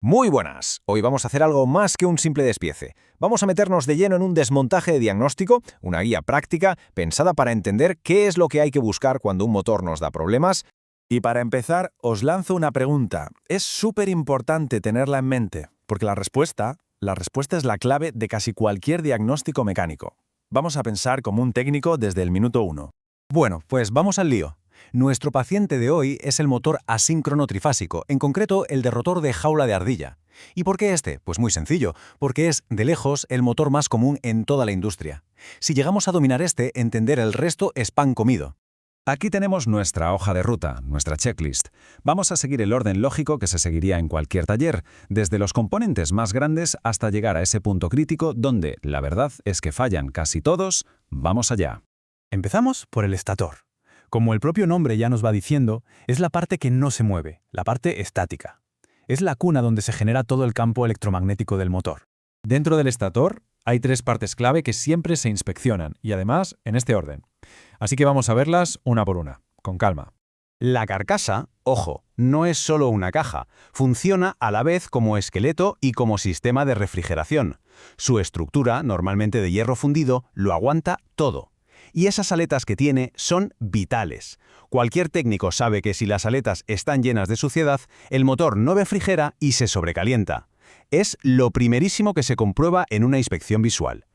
Muy buenas. Hoy vamos a hacer algo más que un simple despiece. Vamos a meternos de lleno en un desmontaje de diagnóstico, una guía práctica pensada para entender qué es lo que hay que buscar cuando un motor nos da problemas. Y para empezar, os lanzo una pregunta. Es súper importante tenerla en mente, porque la respuesta es la clave de casi cualquier diagnóstico mecánico. Vamos a pensar como un técnico desde el minuto 1. Bueno, pues vamos al lío. Nuestro paciente de hoy es el motor asíncrono trifásico, en concreto el de rotor de jaula de ardilla. ¿Y por qué este? Pues muy sencillo, porque es, de lejos, el motor más común en toda la industria. Si llegamos a dominar este, entender el resto es pan comido. Aquí tenemos nuestra hoja de ruta, nuestra checklist. Vamos a seguir el orden lógico que se seguiría en cualquier taller, desde los componentes más grandes hasta llegar a ese punto crítico donde, la verdad es que fallan casi todos. Vamos allá. Empezamos por el estator. Como el propio nombre ya nos va diciendo, es la parte que no se mueve, la parte estática. Es la cuna donde se genera todo el campo electromagnético del motor. Dentro del estator hay tres partes clave que siempre se inspeccionan y además en este orden. Así que vamos a verlas una por una, con calma. La carcasa, ojo, no es solo una caja, funciona a la vez como esqueleto y como sistema de refrigeración. Su estructura, normalmente de hierro fundido, lo aguanta todo. Y esas aletas que tiene son vitales. Cualquier técnico sabe que si las aletas están llenas de suciedad, el motor no refrigera y se sobrecalienta. Es lo primerísimo que se comprueba en una inspección visual.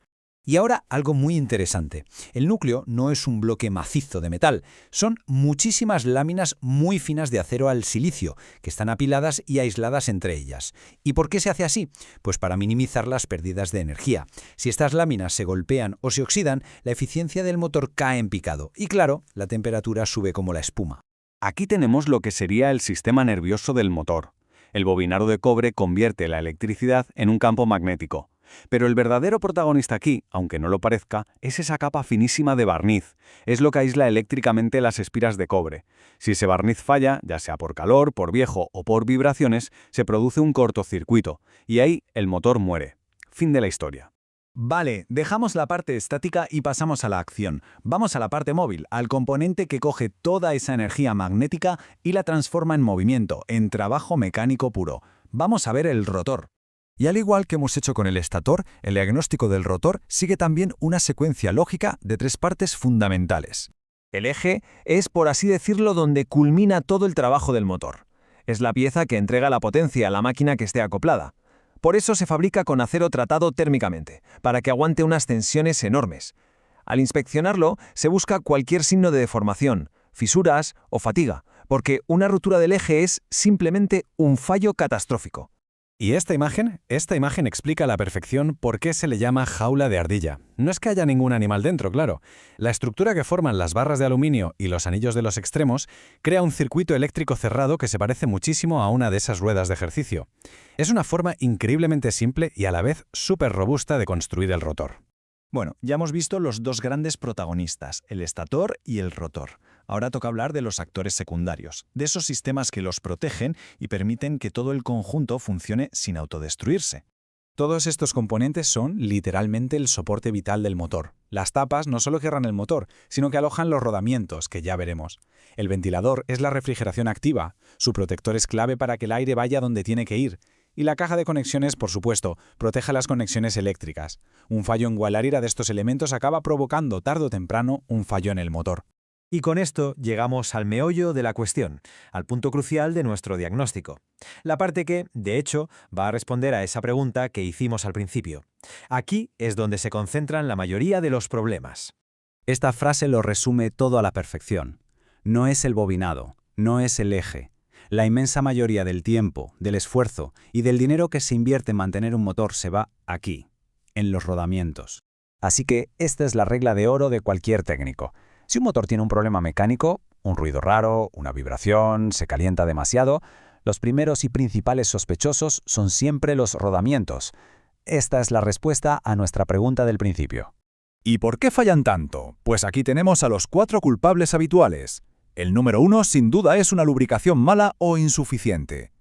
Y ahora algo muy interesante. El núcleo no es un bloque macizo de metal, son muchísimas láminas muy finas de acero al silicio, que están apiladas y aisladas entre ellas. ¿Y por qué se hace así? Pues para minimizar las pérdidas de energía. Si estas láminas se golpean o se oxidan, la eficiencia del motor cae en picado y claro, la temperatura sube como la espuma. Aquí tenemos lo que sería el sistema nervioso del motor. El bobinaro de cobre convierte la electricidad en un campo magnético. Pero el verdadero protagonista aquí, aunque no lo parezca, es esa capa finísima de barniz. Es lo que aísla eléctricamente las espiras de cobre. Si ese barniz falla, ya sea por calor, por viejo o por vibraciones, se produce un cortocircuito, y ahí el motor muere. Fin de la historia. Vale, dejamos la parte estática y pasamos a la acción. Vamos a la parte móvil, al componente que coge toda esa energía magnética y la transforma en movimiento, en trabajo mecánico puro. Vamos a ver el rotor. Y al igual que hemos hecho con el estator, el diagnóstico del rotor sigue también una secuencia lógica de tres partes fundamentales. El eje es, por así decirlo, donde culmina todo el trabajo del motor. Es la pieza que entrega la potencia a la máquina que esté acoplada. Por eso se fabrica con acero tratado térmicamente, para que aguante unas tensiones enormes. Al inspeccionarlo, se busca cualquier signo de deformación, fisuras o fatiga, porque una ruptura del eje es simplemente un fallo catastrófico. Y esta imagen explica a la perfección por qué se le llama jaula de ardilla. No es que haya ningún animal dentro, claro. La estructura que forman las barras de aluminio y los anillos de los extremos crea un circuito eléctrico cerrado que se parece muchísimo a una de esas ruedas de ejercicio. Es una forma increíblemente simple y a la vez súper robusta de construir el rotor. Bueno, ya hemos visto los dos grandes protagonistas, el estator y el rotor. Ahora toca hablar de los actores secundarios, de esos sistemas que los protegen y permiten que todo el conjunto funcione sin autodestruirse. Todos estos componentes son, literalmente, el soporte vital del motor. Las tapas no solo cierran el motor, sino que alojan los rodamientos, que ya veremos. El ventilador es la refrigeración activa. Su protector es clave para que el aire vaya donde tiene que ir. Y la caja de conexiones, por supuesto, protege las conexiones eléctricas. Un fallo en cualquiera de estos elementos acaba provocando tarde o temprano un fallo en el motor. Y con esto llegamos al meollo de la cuestión, al punto crucial de nuestro diagnóstico. La parte que, de hecho, va a responder a esa pregunta que hicimos al principio. Aquí es donde se concentran la mayoría de los problemas. Esta frase lo resume todo a la perfección. No es el bobinado, no es el eje. La inmensa mayoría del tiempo, del esfuerzo y del dinero que se invierte en mantener un motor se va aquí, en los rodamientos. Así que esta es la regla de oro de cualquier técnico. Si un motor tiene un problema mecánico, un ruido raro, una vibración, se calienta demasiado, los primeros y principales sospechosos son siempre los rodamientos. Esta es la respuesta a nuestra pregunta del principio. ¿Y por qué fallan tanto? Pues aquí tenemos a los 4 culpables habituales. El número 1 sin duda es una lubricación mala o insuficiente.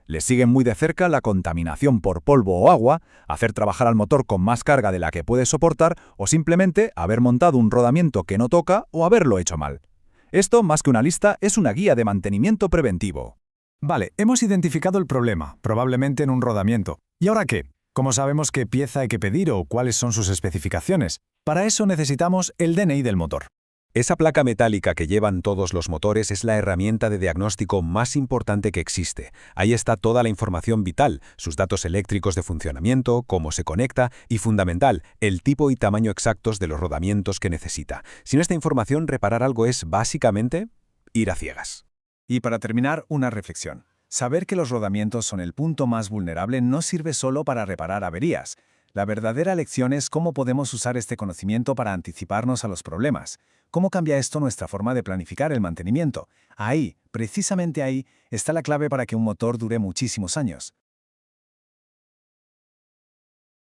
Le siguen muy de cerca la contaminación por polvo o agua, hacer trabajar al motor con más carga de la que puede soportar o simplemente haber montado un rodamiento que no toca o haberlo hecho mal. Esto, más que una lista, es una guía de mantenimiento preventivo. Vale, hemos identificado el problema, probablemente en un rodamiento. ¿Y ahora qué? ¿Cómo sabemos qué pieza hay que pedir o cuáles son sus especificaciones? Para eso necesitamos el DNI del motor. Esa placa metálica que llevan todos los motores es la herramienta de diagnóstico más importante que existe. Ahí está toda la información vital, sus datos eléctricos de funcionamiento, cómo se conecta y, fundamental, el tipo y tamaño exactos de los rodamientos que necesita. Sin esta información, reparar algo es, básicamente, ir a ciegas. Y para terminar, una reflexión. Saber que los rodamientos son el punto más vulnerable no sirve solo para reparar averías. La verdadera lección es cómo podemos usar este conocimiento para anticiparnos a los problemas. ¿Cómo cambia esto nuestra forma de planificar el mantenimiento? Ahí, precisamente ahí, está la clave para que un motor dure muchísimos años.